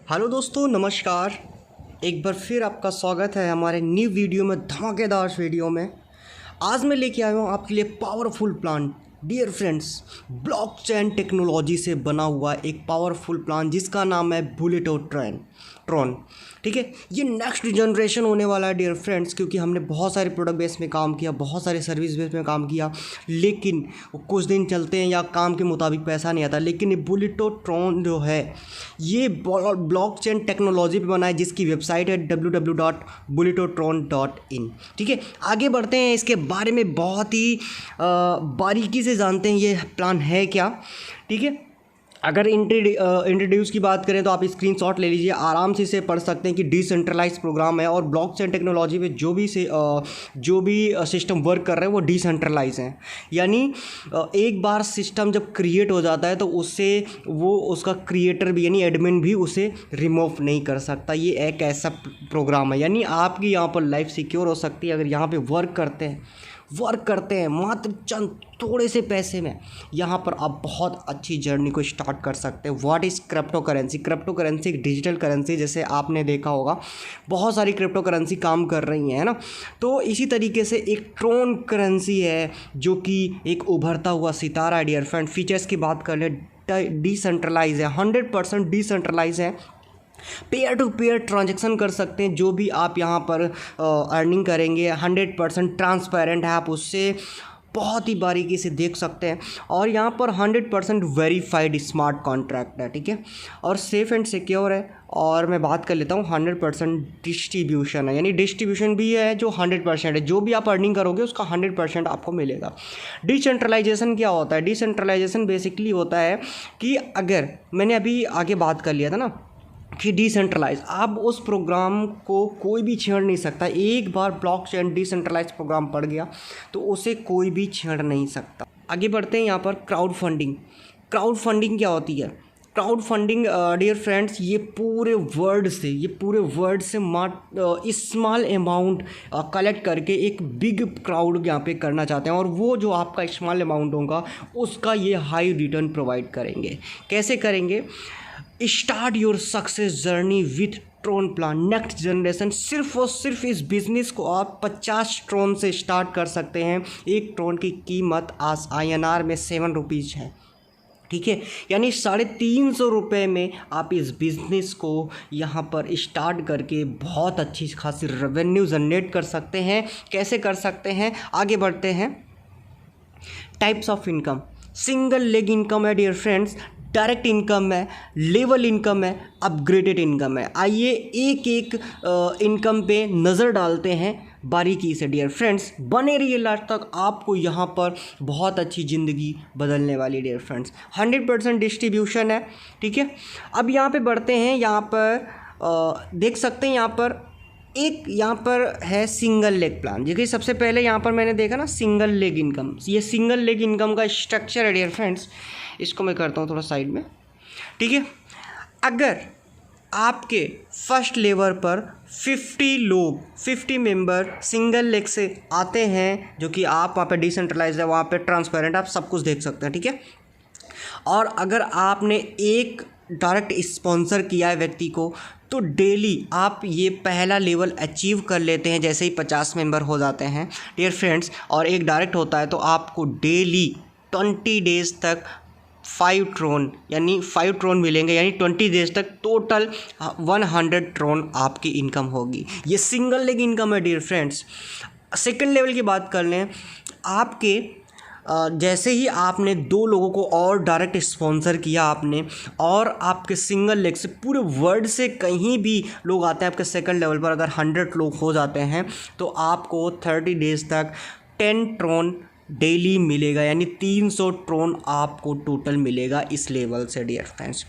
Hello दोस्तों, नमस्कार। एक बार फिर आपका स्वागत है हमारे न्यू वीडियो में, धमाकेदार वीडियो में। आज मैं लेके आया हूँ आपके लिए powerful plan. Dear friends, blockchain technology से बना हुआ एक पावरफुल प्लान जिसका नाम है बुलेटो ट्रॉन। ठीक है, ये नेक्स्ट जनरेशन होने वाला है डियर फ्रेंड्स, क्योंकि हमने बहुत सारे प्रोडक्ट बेस में काम किया, बहुत सारे सर्विस बेस में काम किया, लेकिन कुछ दिन चलते हैं या काम के मुताबिक पैसा नहीं आता। लेकिन ये बुलेटो ट्रॉन जो है ये ब्लॉकचेन टेक्नोलॉजी पे बना है, जिसकी वेबसाइट है www.bulletotron.in। ठीक है, आगे बढ़ते हैं, इसके बारे में बहुत ही बारीकी से जानते हैं ये प्लान है क्या। ठीक है, अगर इंट्रोड्यूस की बात करें तो आप स्क्रीनशॉट ले लीजिए, आराम से इसे पढ़ सकते हैं कि डिसेंट्रलाइज प्रोग्राम है और ब्लॉकचेन टेक्नोलॉजी पे जो भी सिस्टम वर्क कर रहे हैं वो डिसेंट्रलाइज हैं। यानी एक बार सिस्टम जब क्रिएट हो जाता है तो उसका क्रिएटर भी यानी एडमिन भी उसे रिमूव नहीं कर सकता। ये एक ऐसा प्रोग्राम है, यानी आपकी यहाँ पर लाइफ सिक्योर हो सकती है अगर यहाँ पर वर्क करते हैं मात्र चंद थोड़े से पैसे में। यहाँ पर आप बहुत अच्छी जर्नी को स्टार्ट कर सकते हैं। What is crypto currency? Crypto currency एक डिजिटल करेंसी, जैसे आपने देखा होगा बहुत सारी क्रिप्टो करेंसी काम कर रही हैं, है ना। तो इसी तरीके से एक ट्रॉन करेंसी है जो कि एक उभरता हुआ सितारा है डियर फ्रेंड। फीचर्स की बात कर ले, डिसेंट्रलाइज है, 100% डिसेंट्रलाइज है, पेयर टू पेयर ट्रांजैक्शन कर सकते हैं। जो भी आप यहाँ पर अर्निंग करेंगे 100% ट्रांसपेरेंट है, आप उससे बहुत ही बारीकी से देख सकते हैं। और यहाँ पर 100% वेरीफाइड स्मार्ट कॉन्ट्रैक्ट है, ठीक है, और सेफ़ एंड सिक्योर है। और मैं बात कर लेता हूँ 100% डिस्ट्रीब्यूशन है, यानी डिस्ट्रीब्यूशन भी है जो 100% है। जो भी आप अर्निंग करोगे उसका 100% आपको मिलेगा। डिसेंट्रलाइजेशन क्या होता है? डिसेंट्रलाइजेशन बेसिकली होता है कि अगर मैंने अभी आगे बात कर लिया था ना कि डिसेंट्रलाइज, अब उस प्रोग्राम को कोई भी छेड़ नहीं सकता। एक बार ब्लॉकचेन डिसेंट्रलाइज प्रोग्राम पड़ गया तो उसे कोई भी छेड़ नहीं सकता। आगे बढ़ते हैं, यहाँ पर क्राउड फंडिंग क्या होती है? क्राउड फंडिंग डियर फ्रेंड्स, ये पूरे वर्ल्ड से स्मॉल अमाउंट कलेक्ट करके एक बिग क्राउड यहाँ पे करना चाहते हैं, और वो जो आपका स्मॉल अमाउंट होगा उसका ये हाई रिटर्न प्रोवाइड करेंगे। कैसे करेंगे? Start your success journey with Tron plan next generation. सिर्फ और सिर्फ इस बिज़नेस को आप 50 ट्रॉन से स्टार्ट कर सकते हैं। एक ट्रॉन की कीमत आज INR में 7 रुपीज़ है, ठीक है, यानी 350 रुपये में आप इस बिज़नेस को यहाँ पर स्टार्ट करके बहुत अच्छी खासी रेवेन्यू जनरेट कर सकते हैं। कैसे कर सकते हैं? आगे बढ़ते हैं। Types of income, single leg income है डियर फ्रेंड्स, डायरेक्ट इनकम है, लेवल इनकम है, अपग्रेडेड इनकम है। आइए एक एक इनकम पे नज़र डालते हैं बारीकी से डियर फ्रेंड्स। बने रहिए लास्ट तक, आपको यहाँ पर बहुत अच्छी ज़िंदगी बदलने वाली डियर फ्रेंड्स। 100% डिस्ट्रीब्यूशन है, ठीक है। अब यहाँ पे बढ़ते हैं, यहाँ पर देख सकते हैं यहाँ पर है सिंगल लेग प्लान। देखिए सबसे पहले यहाँ पर मैंने देखा ना सिंगल लेग इनकम, ये सिंगल लेग इनकम का स्ट्रक्चर है डियर फ्रेंड्स। इसको मैं करता हूँ थोड़ा साइड में, ठीक है। अगर आपके फर्स्ट लेवल पर 50 मेंबर सिंगल लेग से आते हैं, जो कि आप वहाँ पे डिसेंट्रलाइज है, वहाँ पे ट्रांसपेरेंट, आप सब कुछ देख सकते हैं, ठीक है। और अगर आपने एक डायरेक्ट स्पॉन्सर किया है व्यक्ति को, तो डेली आप ये पहला लेवल अचीव कर लेते हैं जैसे ही 50 मेंबर हो जाते हैं डियर फ्रेंड्स। और एक डायरेक्ट होता है तो आपको डेली 20 डेज़ तक 5 ट्रॉन मिलेंगे, यानी 20 डेज तक टोटल 100 ट्रॉन आपकी इनकम होगी। ये सिंगल लेग इनकम है डियर फ्रेंड्स। सेकंड लेवल की बात कर लें, आपके जैसे ही आपने 2 लोगों को और डायरेक्ट स्पॉन्सर किया आपने, और आपके सिंगल लेग से पूरे वर्ल्ड से कहीं भी लोग आते हैं आपके सेकंड लेवल पर, अगर 100 लोग हो जाते हैं तो आपको 30 डेज़ तक 10 ट्रॉन डेली मिलेगा, यानी 300 ट्रॉन आपको टोटल मिलेगा इस लेवल से डियर फ्रेंड्स,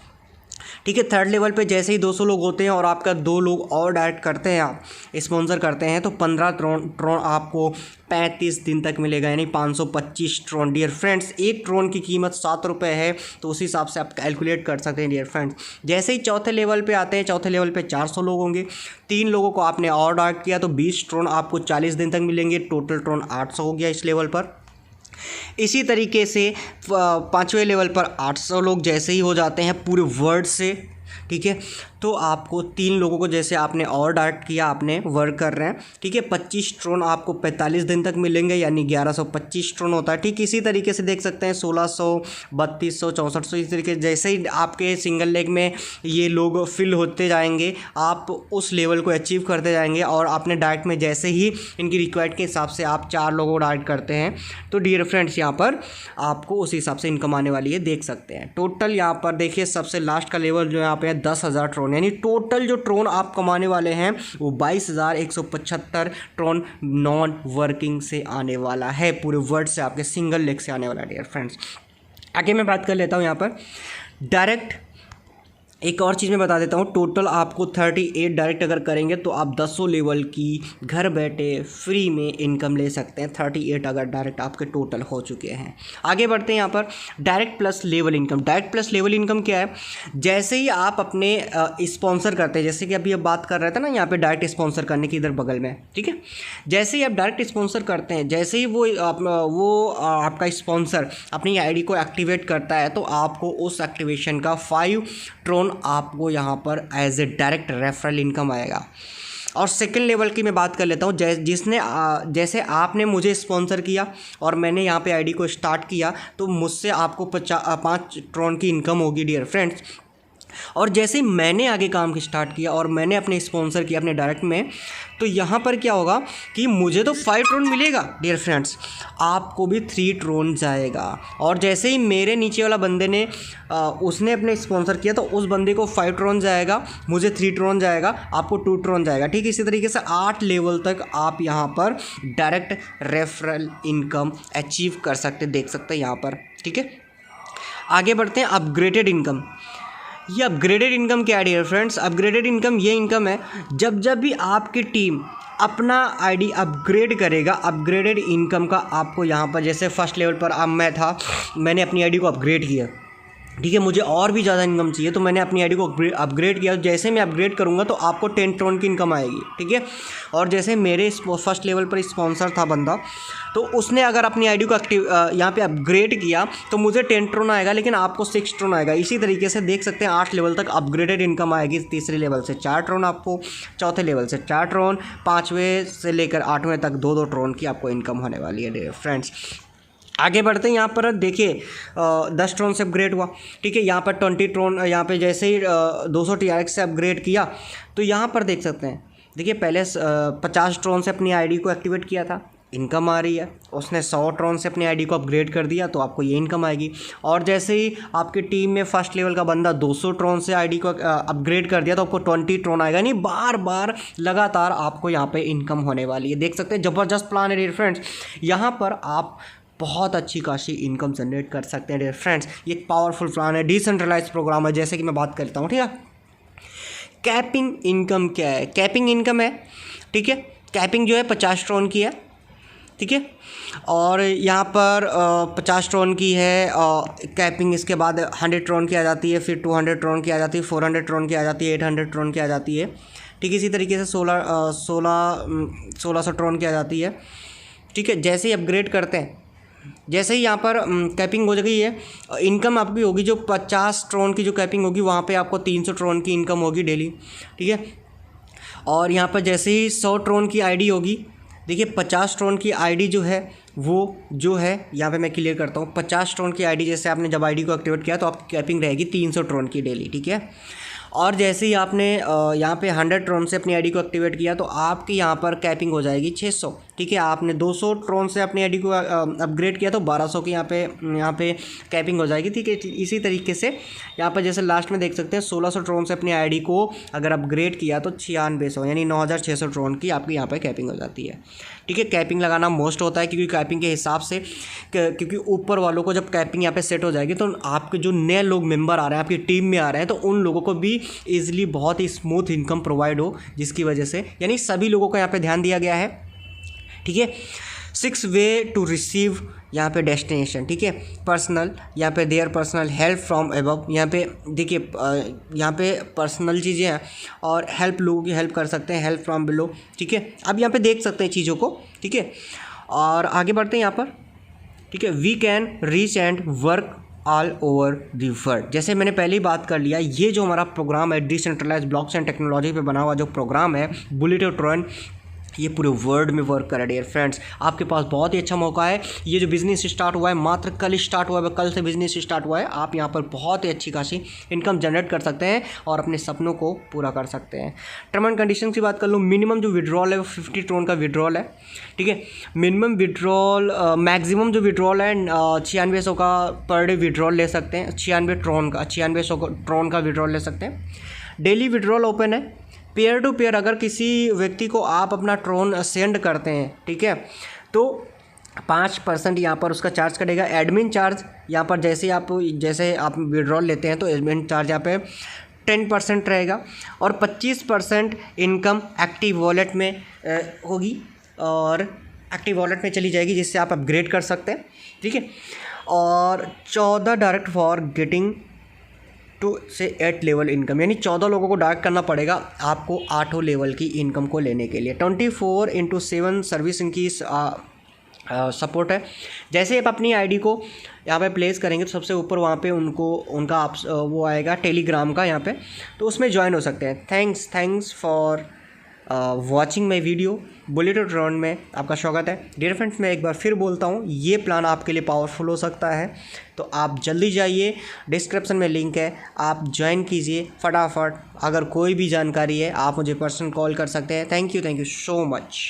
ठीक है। थर्ड लेवल पे जैसे ही 200 लोग होते हैं और आपका 2 लोग और डायरेक्ट करते हैं, आप स्पॉन्सर करते हैं, तो 15 ट्रॉन आपको 35 दिन तक मिलेगा, यानी 525 ट्रॉन डियर फ्रेंड्स। एक ट्रॉन की कीमत 7 रुपये है, तो उस हिसाब से आप कैलकुलेट कर सकते हैं डियर फ्रेंड्स। जैसे ही चौथे लेवल पे आते हैं, चौथे लेवल पे 400 लोग होंगे, 3 लोगों को आपने और डायरेक्ट किया तो 20 ट्रॉन आपको 40 दिन तक मिलेंगे, टोटल ट्रॉन 800 हो गया इस लेवल पर। इसी तरीके से 5वें लेवल पर 800 लोग जैसे ही हो जाते हैं पूरे वर्ल्ड से, ठीक है, तो आपको 3 लोगों को जैसे आपने और डायरेक्ट किया, आपने वर्क कर रहे हैं, ठीक है। 25 ट्रोन आपको 45 दिन तक मिलेंगे, यानी 1125 ट्रोन होता है। ठीक इसी तरीके से देख सकते हैं 1600, 3200, 6400, इस तरीके जैसे ही आपके सिंगल लेग में ये लोग फिल होते जाएंगे, आप उस लेवल को अचीव करते जाएंगे। और आपने डायरेक्ट में जैसे ही इनकी रिक्वायर्ड के हिसाब से आप 4 लोगों को डायरेक्ट करते हैं, तो डियर फ्रेंड्स यहाँ पर आपको उस हिसाब से इनकम आने वाली है, देख सकते हैं। टोटल यहाँ पर देखिए सबसे लास्ट का लेवल जो यहाँ पे है 10,000 ट्रोन, यानी टोटल जो ट्रोन आप कमाने वाले हैं वो 22,175 ट्रोन नॉन वर्किंग से आने वाला है, पूरे वर्ल्ड से, आपके सिंगल लेग से आने वाला है डियर फ्रेंड्स। आगे मैं बात कर लेता हूँ यहाँ पर डायरेक्ट। एक और चीज़ मैं बता देता हूँ, टोटल आपको 38 डायरेक्ट अगर करेंगे तो आप 10 लेवल की घर बैठे फ्री में इनकम ले सकते हैं, 38 अगर डायरेक्ट आपके टोटल हो चुके हैं। आगे बढ़ते हैं यहाँ पर direct plus level income. Direct plus level income क्या है? जैसे ही आप अपने स्पॉन्सर करते हैं, जैसे कि अभी अब बात कर रहे थे ना यहाँ पर डायरेक्ट स्पॉन्सर करने की, इधर बगल में, ठीक है। जैसे ही आप डायरेक्ट स्पॉन्सर करते हैं, जैसे ही वो आपका स्पॉन्सर अपनी ID को एक्टिवेट करता है, तो आपको उस एक्टिवेशन का 5 ट्रोन आपको यहाँ पर as a direct referral income आएगा। और सेकंड लेवल की मैं बात कर लेता हूँ, जैसे आपने मुझे स्पॉन्सर किया और मैंने यहाँ पे ID को स्टार्ट किया, तो मुझसे आपको 5 ट्रोन की इनकम होगी डियर फ्रेंड्स। और जैसे ही मैंने आगे काम स्टार्ट किया और मैंने अपने स्पॉन्सर किया अपने डायरेक्ट में, तो यहाँ पर क्या होगा कि मुझे तो 5 ट्रोन मिलेगा डियर फ्रेंड्स, आपको भी 3 ट्रोन जाएगा। और जैसे ही मेरे नीचे वाला बंदे ने उसने अपने स्पॉन्सर किया, तो उस बंदे को 5 ट्रोन जाएगा, मुझे 3 ट्रोन जाएगा, आपको 2 ट्रोन जाएगा। ठीक, इसी तरीके से 8 लेवल तक आप यहाँ पर डायरेक्ट रेफरल इनकम अचीव कर सकते, देख सकते हैं यहाँ पर, ठीक है। आगे बढ़ते हैं अपग्रेडेड इनकम। ये अपग्रेडेड इनकम क्या है डियर फ्रेंड्स? अपग्रेडेड इनकम ये इनकम है जब भी आपकी टीम अपना ID अपग्रेड करेगा, अपग्रेडेड इनकम का आपको यहाँ पर, जैसे फर्स्ट लेवल पर अब मैं था, मैंने अपनी ID को अपग्रेड किया, ठीक है, मुझे और भी ज़्यादा इनकम चाहिए, तो मैंने अपनी ID को अपग्रेड किया। जैसे मैं अपग्रेड करूँगा तो आपको 10 ट्रोन की इनकम आएगी, ठीक है। और जैसे मेरे फर्स्ट लेवल पर स्पॉन्सर था बंदा, तो उसने अगर अपनी ID को यहाँ पे अपग्रेड किया, तो मुझे 10 ट्रोन आएगा, लेकिन आपको 6 ट्रोन आएगा। इसी तरीके से देख सकते हैं 8 लेवल तक अपग्रेडेड इनकम आएगी। तीसरे लेवल से 4 ट्रोन आपको, चौथे लेवल से 4 ट्रोन, 5वें से लेकर 8वें तक 2-2 ट्रोन की आपको इनकम होने वाली है डियर फ्रेंड्स। आगे बढ़ते हैं, यहाँ पर देखिए 10 ट्रोन से अपग्रेड हुआ, ठीक है। यहाँ पर 20 ट्रोन, यहाँ पे जैसे ही 200 TRX से अपग्रेड किया, तो यहाँ पर देख सकते हैं, देखिए पहले 50 ट्रोन से अपनी ID को एक्टिवेट किया था, इनकम आ रही है। उसने 100 ट्रोन से अपनी ID को अपग्रेड कर दिया, तो आपको ये इनकम आएगी। और जैसे ही आपकी टीम में फर्स्ट लेवल का बंदा 200 ट्रोन से ID को अपग्रेड कर दिया, तो आपको 20 ट्रोन आएगा। नहीं, बार बार लगातार आपको यहाँ पे इनकम होने वाली है, देख सकते हैं। ज़बरदस्त प्लान है डियर फ्रेंड्स, यहाँ पर आप बहुत अच्छी खासी इनकम जनरेट कर सकते हैं डियर फ्रेंड्स। ये एक पावरफुल प्लान है, डिसेंट्रलाइज प्रोग्राम है। जैसे कि मैं बात करता हूँ, ठीक है। कैपिंग इनकम क्या है? कैपिंग इनकम है, ठीक है। कैपिंग जो है 50 ट्रोन की है, ठीक है। और यहाँ पर 50 ट्रोन की है कैपिंग। इसके बाद 100 ट्रोन की आ जाती है, फिर 200 ट्रोन की आ जाती है, 400 ट्रोन की आ जाती है, 800 ट्रोन की आ जाती है, ठीक है। इसी तरीके से 1600 ट्रोन की आ जाती है, ठीक है। जैसे ही अपग्रेड करते हैं, जैसे ही यहाँ पर कैपिंग हो गई है, इनकम आपकी होगी जो 50 ट्रोन की जो कैपिंग होगी, वहाँ पे आपको 300 ट्रोन की इनकम होगी डेली, ठीक है। और यहाँ पर जैसे ही 100 ट्रोन की ID होगी, देखिए 50 ट्रोन की ID जो है वो जो है, यहाँ पे मैं क्लियर करता हूँ। 50 ट्रोन की ID जैसे आपने जब ID को एक्टिवेट किया, तो आपकी कैपिंग रहेगी 300 ट्रोन की डेली, ठीक है। और जैसे ही आपने यहाँ पे 100 ट्रोन से अपनी ID को एक्टिवेट किया, तो आपकी यहाँ पर कैपिंग हो जाएगी 600, ठीक है। आपने 200 ट्रोन से अपनी ID को अपग्रेड किया, तो 1200 की यहाँ पे कैपिंग हो जाएगी, ठीक है। इसी तरीके से यहाँ पर जैसे लास्ट में देख सकते हैं 1600 ट्रोन से अपनी ID को अगर अपग्रेड किया, तो 9600 यानी 9600 ट्रोन की आपकी यहाँ पर कैपिंग हो जाती है, ठीक है। कैपिंग लगाना मोस्ट होता है, क्योंकि कैपिंग के हिसाब से, क्योंकि ऊपर वालों को जब कैपिंग यहाँ पे सेट हो जाएगी, तो आपके जो नए लोग मेंबर आ रहे हैं, आपकी टीम में आ रहे हैं, तो उन लोगों को भी ईजिली बहुत ही स्मूथ इनकम प्रोवाइड हो, जिसकी वजह से यानी सभी लोगों को यहाँ पे ध्यान दिया गया है, ठीक है। 6 वे टू रिसीव यहाँ पे डेस्टिनेशन, ठीक है। पर्सनल, यहाँ पे their personal help from above, यहाँ पे देखिए यहाँ पे पर्सनल चीज़ें हैं, और हेल्प लोगों की हेल्प कर सकते हैं, हेल्प फ्रॉम बिलो, ठीक है। अब यहाँ पे देख सकते हैं चीज़ों को, ठीक है। और आगे बढ़ते हैं यहाँ पर, ठीक है। We can reach and work all over the world. जैसे मैंने पहले ही बात कर लिया, ये जो हमारा प्रोग्राम है डिसेंट्रलाइज ब्लॉकचेन टेक्नोलॉजी पे बना हुआ जो प्रोग्राम है बुलेट ऑफ ट्रोन, ये पूरे वर्ल्ड में वर्क कर रहा है डियर फ्रेंड्स। आपके पास बहुत ही अच्छा मौका है। ये जो बिज़नेस स्टार्ट हुआ है मात्र कल स्टार्ट हुआ है, कल से बिज़नेस स्टार्ट हुआ है। आप यहाँ पर बहुत ही अच्छी खासी इनकम जनरेट कर सकते हैं और अपने सपनों को पूरा कर सकते हैं। टर्म एंड कंडीशन की बात कर लूँ, मिनिमम जो विड्रॉल है वो 50 ट्रोन का विड्रॉल है, ठीक है। मिनिमम विड्रॉल, मैक्सिमम जो विड्रॉल है 9600 का पर डे विड्रॉल ले सकते हैं, 9600 ट्रोन का विड्रॉल ले सकते हैं। डेली विड्रॉल ओपन है। पेयर टू पेयर अगर किसी व्यक्ति को आप अपना ट्रोन सेंड करते हैं, ठीक है, तो 5% यहाँ पर उसका चार्ज कटेगा। एडमिन चार्ज यहाँ पर जैसे आप विड्रॉल लेते हैं तो एडमिन चार्ज यहाँ पे 10% रहेगा और 25% इनकम एक्टिव वॉलेट में होगी और एक्टिव वॉलेट में चली जाएगी, जिससे आप अपग्रेड कर सकते हैं, ठीक है। और 14 डायरेक्ट फॉर गेटिंग 2 से 8 लेवल इनकम, यानी 14 लोगों को डायरेक्ट करना पड़ेगा आपको 8 लेवल की इनकम को लेने के लिए। 24/7 सर्विस इनकी सपोर्ट है। जैसे आप अपनी आईडी को यहाँ पे प्लेस करेंगे तो सबसे ऊपर वहाँ पे उनका वो आएगा टेलीग्राम का यहाँ पे, तो उसमें ज्वाइन हो सकते हैं। Thanks for watching my video. Bullet of Tron में आपका स्वागत है डियर फ्रेंड्स। मैं एक बार फिर बोलता हूँ, ये प्लान आपके लिए पावरफुल हो सकता है, तो आप जल्दी जाइए, डिस्क्रिप्शन में लिंक है, आप ज्वाइन कीजिए फटाफट। अगर कोई भी जानकारी है आप मुझे पर्सनल कॉल कर सकते हैं। Thank you so much.